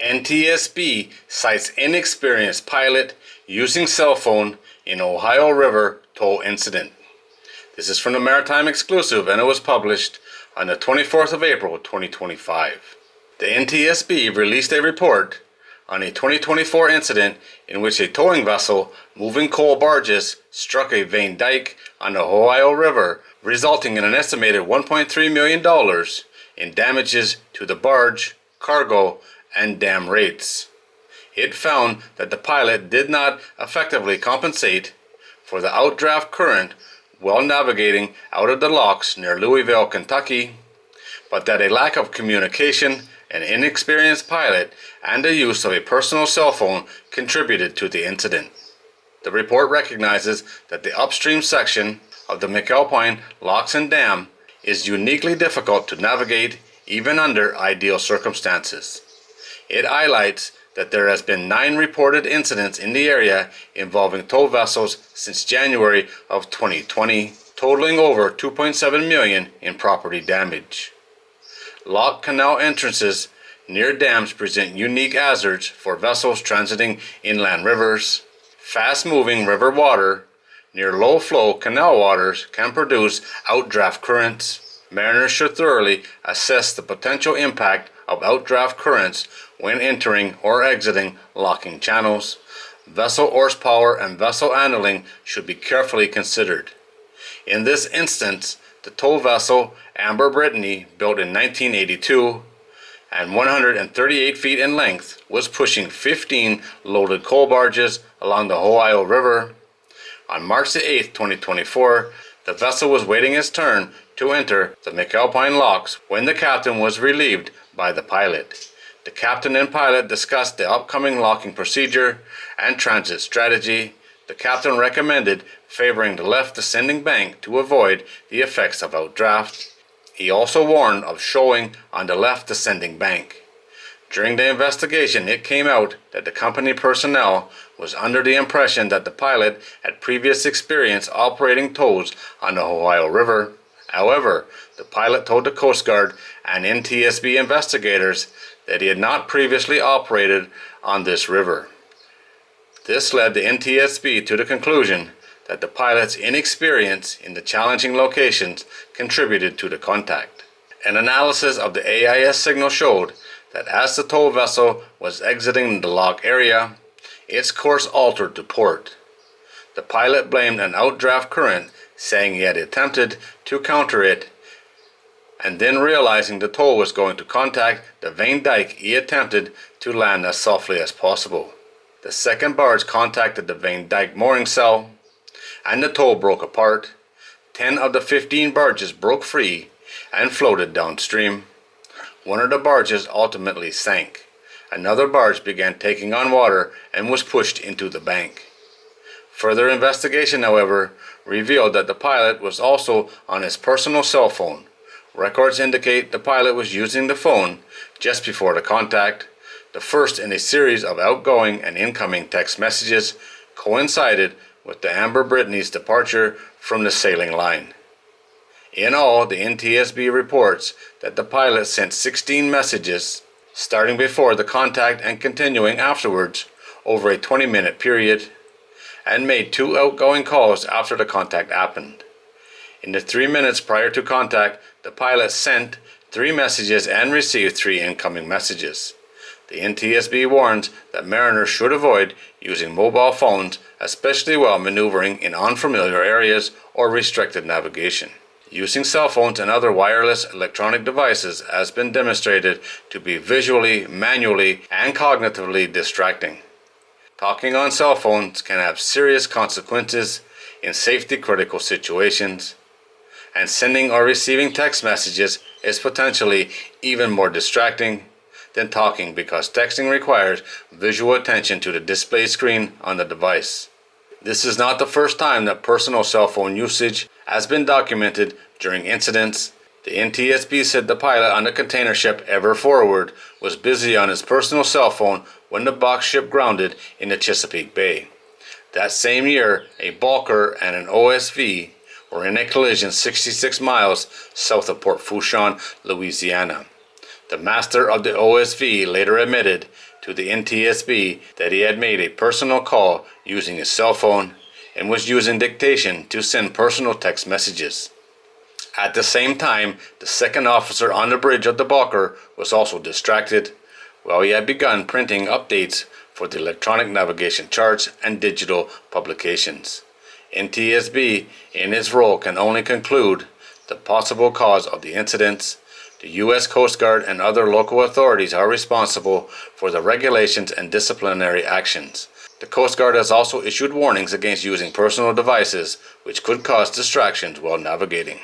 NTSB cites inexperienced pilot using cell phone in Ohio River tow incident. This is from the Maritime Exclusive, and it was published on the 24th of April 2025. The NTSB released a report on a 2024 incident in which a towing vessel moving coal barges struck a veined dike on the Ohio River, resulting in an estimated $1.3 million in damages to the barge, cargo, and dam rates. It found that the pilot did not effectively compensate for the outdraft current while navigating out of the locks near Louisville, Kentucky, but that a lack of communication, an inexperienced pilot, and the use of a personal cell phone contributed to the incident. The report recognizes that the upstream section of the McAlpine Locks and Dam is uniquely difficult to navigate even under ideal circumstances. It highlights that there has been 9 reported incidents in the area involving tow vessels since January of 2020, totaling over $2.7 million in property damage. Lock canal entrances near dams present unique hazards for vessels transiting inland rivers. Fast-moving river water near low-flow canal waters can produce outdraft currents. Mariners should thoroughly assess the potential impact of outdraft currents when entering or exiting locking channels. Vessel horsepower and vessel handling should be carefully considered. In this instance, the tow vessel Amber Brittany, built in 1982 and 138 feet in length, was pushing 15 loaded coal barges along the Ohio River. On March 8, 2024, the vessel was waiting its turn to enter the McAlpine Locks when the captain was relieved by the pilot. The captain and pilot discussed the upcoming locking procedure and transit strategy. The captain recommended favoring the left descending bank to avoid the effects of outdraft. He also warned of showing on the left descending bank. During the investigation, it came out that the company personnel was under the impression that the pilot had previous experience operating tows on the Ohio River. However, the pilot told the Coast Guard and NTSB investigators that he had not previously operated on this river. This led the NTSB to the conclusion that the pilot's inexperience in the challenging locations contributed to the contact. An analysis of the AIS signal showed that as the tow vessel was exiting the lock area, its course altered to port. The pilot blamed an outdraft current, saying he had attempted to counter it, and then realizing the tow was going to contact the veined dike, he attempted to land as softly as possible. The second barge contacted the veined dike mooring cell, and the tow broke apart. 10 of the 15 barges broke free and floated downstream. One of the barges ultimately sank. Another barge began taking on water and was pushed into the bank. Further investigation, however, revealed that the pilot was also on his personal cell phone. Records indicate the pilot was using the phone just before the contact. The first in a series of outgoing and incoming text messages coincided with the Amber Brittany's departure from the sailing line. In all, the NTSB reports that the pilot sent 16 messages, starting before the contact and continuing afterwards, over a 20-minute period, and made 2 outgoing calls after the contact happened. In the 3 minutes prior to contact, the pilot sent 3 messages and received 3 incoming messages. The NTSB warns that mariners should avoid using mobile phones, especially while maneuvering in unfamiliar areas or restricted navigation. Using cell phones and other wireless electronic devices has been demonstrated to be visually, manually, and cognitively distracting. Talking on cell phones can have serious consequences in safety-critical situations, and sending or receiving text messages is potentially even more distracting than talking, because texting requires visual attention to the display screen on the device. This is not the first time that personal cell phone usage has been documented during incidents. The NTSB said the pilot on the container ship Ever Forward was busy on his personal cell phone when the box ship grounded in the Chesapeake Bay. That same year, a bulker and an OSV were in a collision 66 miles south of Port Fourchon, Louisiana. The master of the OSV later admitted to the NTSB that he had made a personal call using his cell phone and was using dictation to send personal text messages. At the same time, the second officer on the bridge of the Balker was also distracted while he had begun printing updates for the electronic navigation charts and digital publications. NTSB, in his role, can only conclude the possible cause of the incidents. The U.S. Coast Guard and other local authorities are responsible for the regulations and disciplinary actions. The Coast Guard has also issued warnings against using personal devices which could cause distractions while navigating.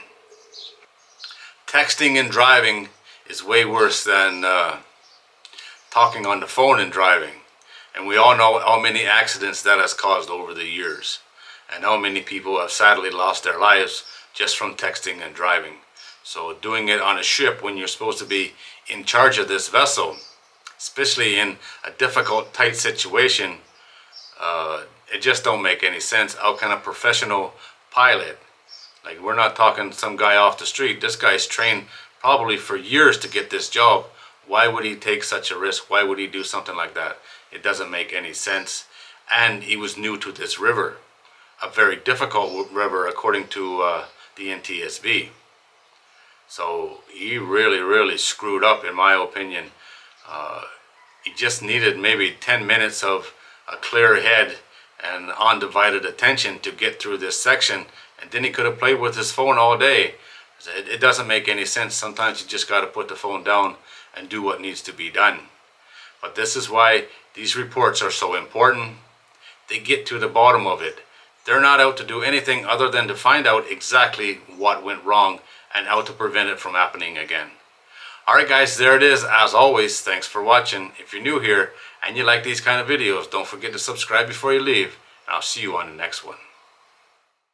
Texting and driving is way worse than talking on the phone and driving. And we all know how many accidents that has caused over the years, and how many people have sadly lost their lives just from texting and driving. So doing it on a ship when you're supposed to be in charge of this vessel, especially in a difficult, tight situation, it just don't make any sense. How can a professional pilot, like, we're not talking some guy off the street, this guy's trained probably for years to get this job. Why would he take such a risk? Why would he do something like that? It doesn't make any sense. And he was new to this river, a very difficult river according to the NTSB. So he really screwed up, in my opinion. He just needed maybe 10 minutes of a clear head and undivided attention to get through this section, and then he could have played with his phone all day. It doesn't make any sense. Sometimes you just got to put the phone down and do what needs to be done. But this is why these reports are so important. They get to the bottom of it. They're not out to do anything other than to find out exactly what went wrong and how to prevent it from happening again. Alright guys, there it is. As always, thanks for watching. If you're new here and you like these kind of videos, don't forget to subscribe before you leave, and I'll see you on the next one.